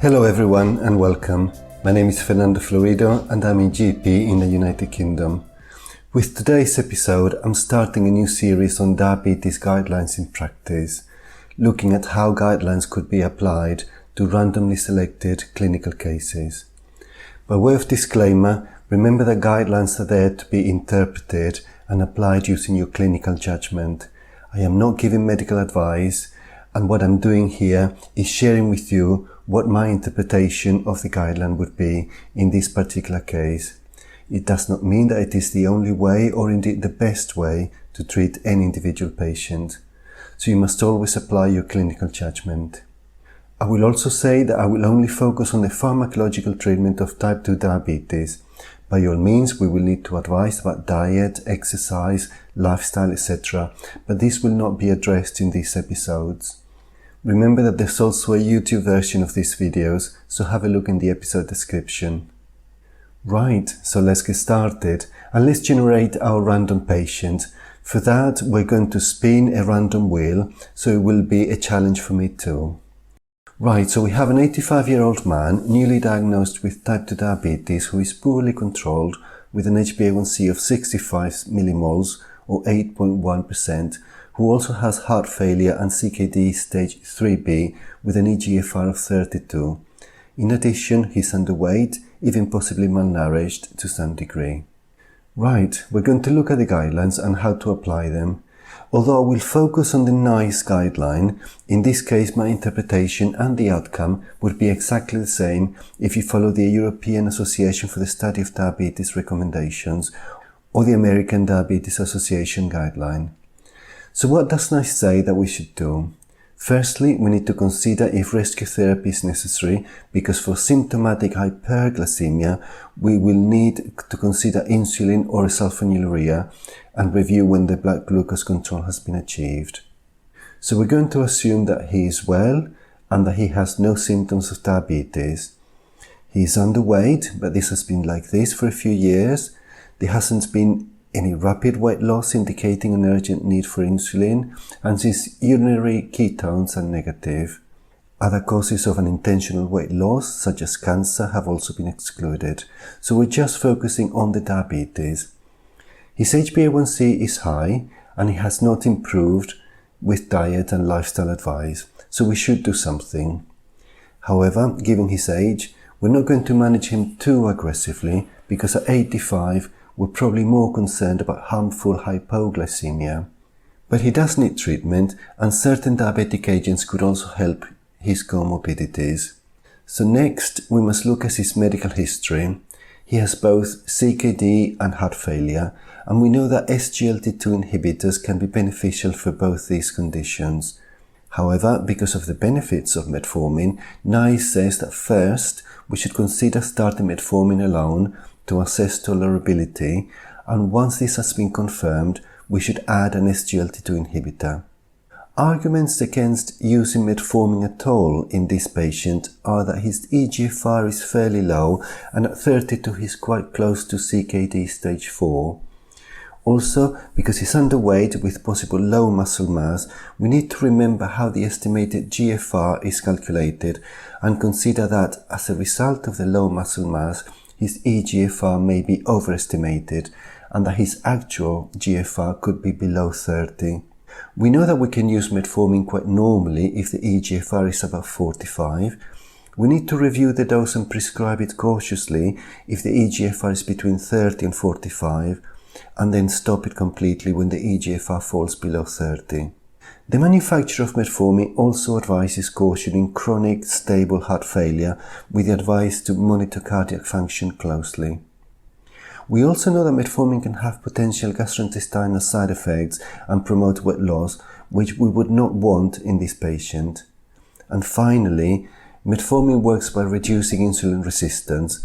Hello everyone and welcome. My name is Fernando Florido and I'm a GP in the United Kingdom. With today's episode, I'm starting a new series on diabetes guidelines in practice, looking at how guidelines could be applied to randomly selected clinical cases. By way of disclaimer, remember that guidelines are there to be interpreted and applied using your clinical judgment. I am not giving medical advice, and what I'm doing here is sharing with you what my interpretation of the guideline would be in this particular case. It does not mean that it is the only way or indeed the best way to treat any individual patient. So you must always apply your clinical judgment. I will also say that I will only focus on the pharmacological treatment of type 2 diabetes. By all means, we will need to advise about diet, exercise, lifestyle, etc., but this will not be addressed in these episodes. Remember that there's also a YouTube version of these videos, so have a look in the episode description. Right, so let's get started and let's generate our random patient. For that, we're going to spin a random wheel, so it will be a challenge for me too. Right, so we have an 85-year-old man newly diagnosed with type 2 diabetes who is poorly controlled with an HbA1c of 65 millimoles or 8.1%, who also has heart failure and CKD stage 3B with an eGFR of 32. In addition, he's underweight, even possibly malnourished to some degree. Right, we're going to look at the guidelines and how to apply them. Although I will focus on the NICE guideline, in this case my interpretation and the outcome would be exactly the same if you follow the European Association for the Study of Diabetes recommendations or the American Diabetes Association guideline. So what does NICE say that we should do? Firstly, we need to consider if rescue therapy is necessary, because for symptomatic hyperglycemia, we will need to consider insulin or sulfonylurea and review when the blood glucose control has been achieved. So we're going to assume that he is well and that he has no symptoms of diabetes. He is underweight, but this has been like this for a few years. There hasn't been any rapid weight loss indicating an urgent need for insulin, and his urinary ketones are negative. Other causes of unintentional weight loss, such as cancer, have also been excluded. So we're just focusing on the diabetes. His HbA1c is high and he has not improved with diet and lifestyle advice, so we should do something. However, given his age, we're not going to manage him too aggressively, because at 85, we're probably more concerned about harmful hypoglycemia. But he does need treatment, and certain diabetic agents could also help his comorbidities. So next, we must look at his medical history. He has both CKD and heart failure, and we know that SGLT2 inhibitors can be beneficial for both these conditions. However, because of the benefits of metformin, NICE says that first, we should consider starting metformin alone to assess tolerability, and once this has been confirmed, we should add an SGLT2 inhibitor. Arguments against using metformin at all in this patient are that his eGFR is fairly low, and at 32 he's quite close to CKD stage 4. Also, because he's underweight with possible low muscle mass, we need to remember how the estimated GFR is calculated and consider that as a result of the low muscle mass, his eGFR may be overestimated and that his actual GFR could be below 30. We know that we can use metformin quite normally if the eGFR is above 45. We need to review the dose and prescribe it cautiously if the eGFR is between 30 and 45, and then stop it completely when the eGFR falls below 30. The manufacturer of metformin also advises caution in chronic stable heart failure, with the advice to monitor cardiac function closely. We also know that metformin can have potential gastrointestinal side effects and promote weight loss, which we would not want in this patient. And finally, metformin works by reducing insulin resistance,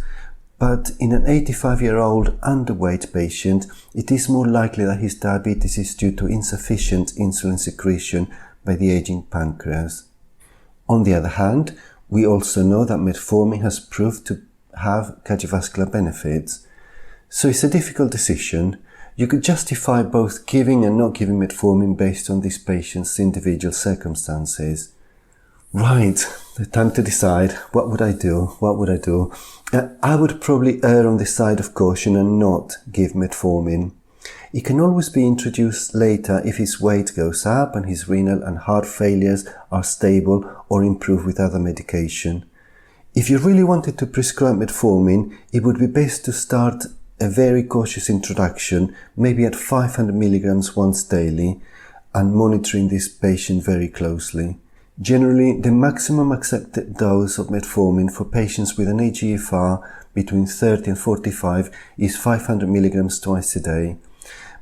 but in an 85-year-old underweight patient, it is more likely that his diabetes is due to insufficient insulin secretion by the aging pancreas. On the other hand, we also know that metformin has proved to have cardiovascular benefits. So it's a difficult decision. You could justify both giving and not giving metformin based on this patient's individual circumstances. Right, the time to decide. What would I do? I would probably err on the side of caution and not give metformin. It can always be introduced later if his weight goes up and his renal and heart failures are stable or improve with other medication. If you really wanted to prescribe metformin, it would be best to start a very cautious introduction, maybe at 500 milligrams once daily, and monitoring this patient very closely. Generally, the maximum accepted dose of metformin for patients with an eGFR between 30 and 45 is 500 milligrams twice a day.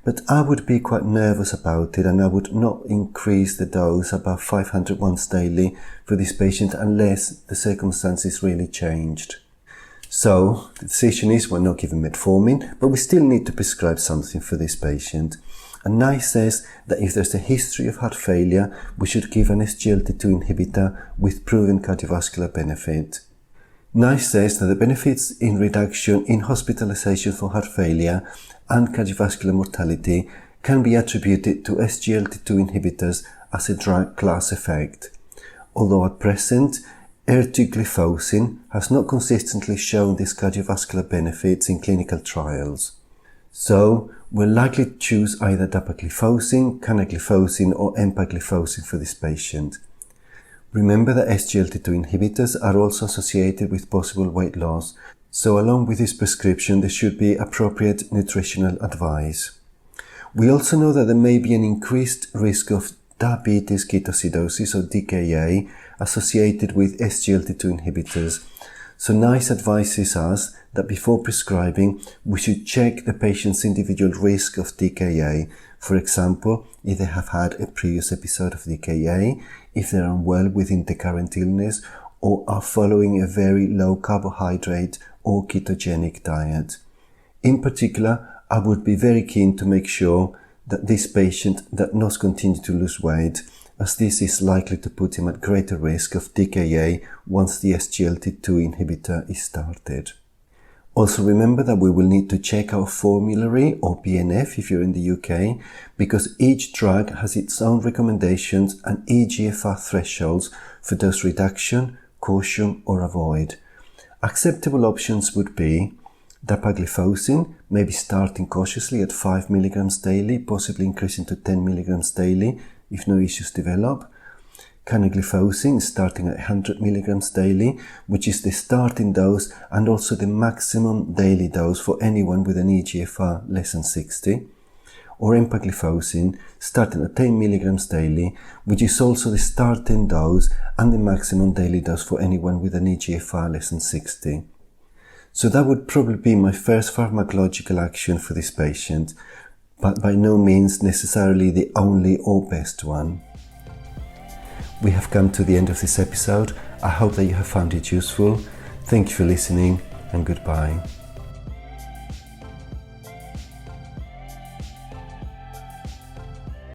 But I would be quite nervous about it, and I would not increase the dose above 500 once daily for this patient unless the circumstances really changed. So, the decision is we're not giving metformin, but we still need to prescribe something for this patient. And NICE says that if there's a history of heart failure, we should give an SGLT2 inhibitor with proven cardiovascular benefit. NICE says that the benefits in reduction in hospitalization for heart failure and cardiovascular mortality can be attributed to SGLT2 inhibitors as a drug class effect. Although at present, ertugliflozin has not consistently shown these cardiovascular benefits in clinical trials. So, we're likely to choose either dapagliflozin, canagliflozin or empagliflozin for this patient. Remember that SGLT2 inhibitors are also associated with possible weight loss, so along with this prescription there should be appropriate nutritional advice. We also know that there may be an increased risk of diabetes ketoacidosis or DKA associated with SGLT2 inhibitors. So NICE advises us that before prescribing, we should check the patient's individual risk of DKA. For example, if they have had a previous episode of DKA, if they're unwell within the current illness, or are following a very low carbohydrate or ketogenic diet. In particular, I would be very keen to make sure that this patient does not continue to lose weight, as this is likely to put him at greater risk of DKA once the SGLT2 inhibitor is started. Also remember that we will need to check our formulary or PNF if you're in the UK, because each drug has its own recommendations and eGFR thresholds for dose reduction, caution or avoid. Acceptable options would be dapagliflozin, maybe starting cautiously at 5 milligrams daily, possibly increasing to 10 milligrams daily if no issues develop. Canagliflozin starting at 100 milligrams daily, which is the starting dose and also the maximum daily dose for anyone with an eGFR less than 60. Or empagliflozin starting at 10 milligrams daily, which is also the starting dose and the maximum daily dose for anyone with an eGFR less than 60. So that would probably be my first pharmacological action for this patient, but by no means necessarily the only or best one. We have come to the end of this episode. I hope that you have found it useful. Thank you for listening and goodbye.